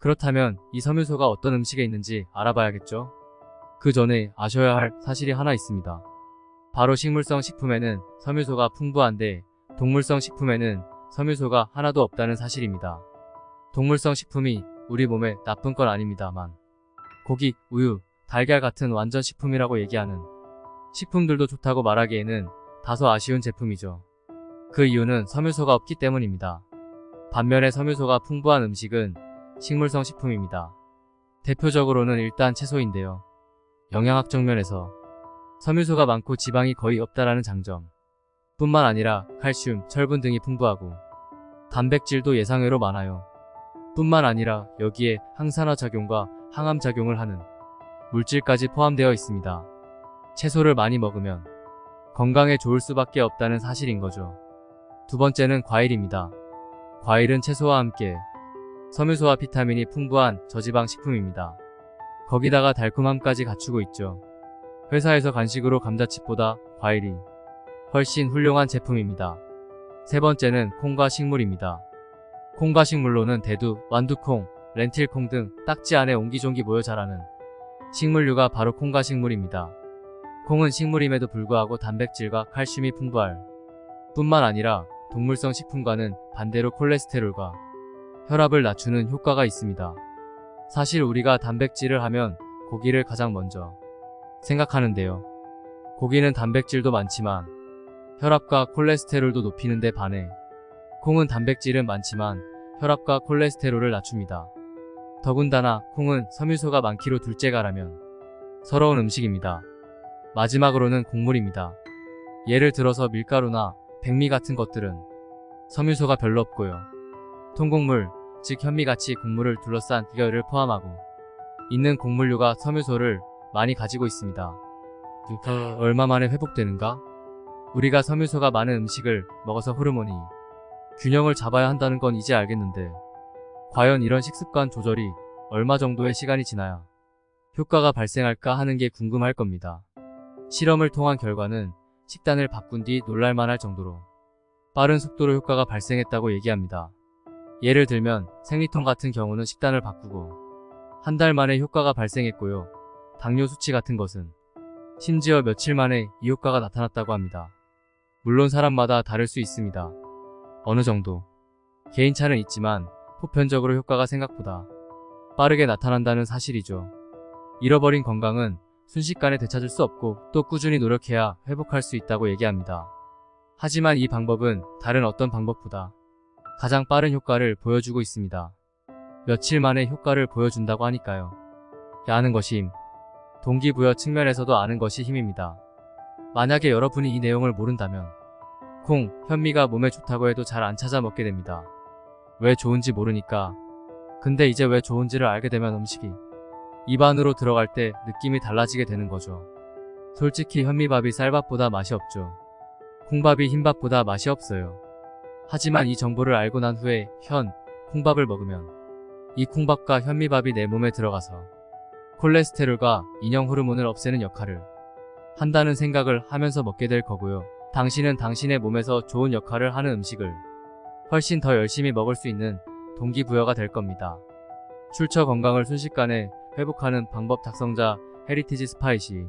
그렇다면 이 섬유소가 어떤 음식에 있는지 알아봐야겠죠? 그 전에 아셔야 할 사실이 하나 있습니다. 바로 식물성 식품에는 섬유소가 풍부한데 동물성 식품에는 섬유소가 하나도 없다는 사실입니다. 동물성 식품이 우리 몸에 나쁜 건 아닙니다만 고기, 우유, 달걀 같은 완전 식품이라고 얘기하는 식품들도 좋다고 말하기에는 다소 아쉬운 제품이죠. 그 이유는 섬유소가 없기 때문입니다. 반면에 섬유소가 풍부한 음식은 식물성 식품입니다. 대표적으로는 일단 채소인데요. 영양학적 면에서 섬유소가 많고 지방이 거의 없다라는 장점 뿐만 아니라 칼슘, 철분 등이 풍부하고 단백질도 예상외로 많아요. 뿐만 아니라 여기에 항산화 작용과 항암 작용을 하는 물질까지 포함되어 있습니다. 채소를 많이 먹으면 건강에 좋을 수밖에 없다는 사실인 거죠. 두 번째는 과일입니다. 과일은 채소와 함께 섬유소와 비타민이 풍부한 저지방 식품입니다. 거기다가 달콤함까지 갖추고 있죠. 회사에서 간식으로 감자칩보다 과일이 훨씬 훌륭한 제품입니다. 세 번째는 콩과 식물입니다. 콩과 식물로는 대두, 완두콩, 렌틸콩 등 딱지 안에 옹기종기 모여 자라는 식물류가 바로 콩과 식물입니다. 콩은 식물임에도 불구하고 단백질과 칼슘이 풍부할 뿐만 아니라 동물성 식품과는 반대로 콜레스테롤과 혈압을 낮추는 효과가 있습니다. 사실 우리가 단백질을 하면 고기를 가장 먼저 생각하는데요. 고기는 단백질도 많지만 혈압과 콜레스테롤도 높이는 데 반해 콩은 단백질은 많지만 혈압과 콜레스테롤을 낮춥니다. 더군다나 콩은 섬유소가 많기로 둘째가라면 서러운 음식입니다. 마지막으로는 곡물입니다. 예를 들어서 밀가루나 백미 같은 것들은 섬유소가 별로 없고요. 통곡물, 즉 현미같이 곡물을 둘러싼 이거를 포함하고 있는 곡물류가 섬유소를 많이 가지고 있습니다. 얼마 만에 회복되는가? 우리가 섬유소가 많은 음식을 먹어서 호르몬이 균형을 잡아야 한다는 건 이제 알겠는데 과연 이런 식습관 조절이 얼마 정도의 시간이 지나야 효과가 발생할까 하는 게 궁금할 겁니다. 실험을 통한 결과는 식단을 바꾼 뒤 놀랄만할 정도로 빠른 속도로 효과가 발생했다고 얘기합니다. 예를 들면 생리통 같은 경우는 식단을 바꾸고 한 달 만에 효과가 발생했고요. 당뇨 수치 같은 것은 심지어 며칠 만에 이 효과가 나타났다고 합니다. 물론 사람마다 다를 수 있습니다. 어느 정도 개인차는 있지만 보편적으로 효과가 생각보다 빠르게 나타난다는 사실이죠. 잃어버린 건강은 순식간에 되찾을 수 없고 또 꾸준히 노력해야 회복할 수 있다고 얘기합니다. 하지만 이 방법은 다른 어떤 방법보다 가장 빠른 효과를 보여주고 있습니다. 며칠 만에 효과를 보여준다고 하니까요. 아는 것이 힘. 동기부여 측면에서도 아는 것이 힘입니다. 만약에 여러분이 이 내용을 모른다면 콩, 현미가 몸에 좋다고 해도 잘 안 찾아 먹게 됩니다. 왜 좋은지 모르니까. 근데 이제 왜 좋은지를 알게 되면 음식이 입 안으로 들어갈 때 느낌이 달라지게 되는 거죠. 솔직히 현미밥이 쌀밥보다 맛이 없죠. 콩밥이 흰밥보다 맛이 없어요. 하지만 이 정보를 알고 난 후에 콩밥을 먹으면 이 콩밥과 현미밥이 내 몸에 들어가서 콜레스테롤과 인형 호르몬을 없애는 역할을 한다는 생각을 하면서 먹게 될 거고요. 당신은 당신의 몸에서 좋은 역할을 하는 음식을 훨씬 더 열심히 먹을 수 있는 동기부여가 될 겁니다. 출처 건강을 순식간에 회복하는 방법 작성자 헤리티지 스파이시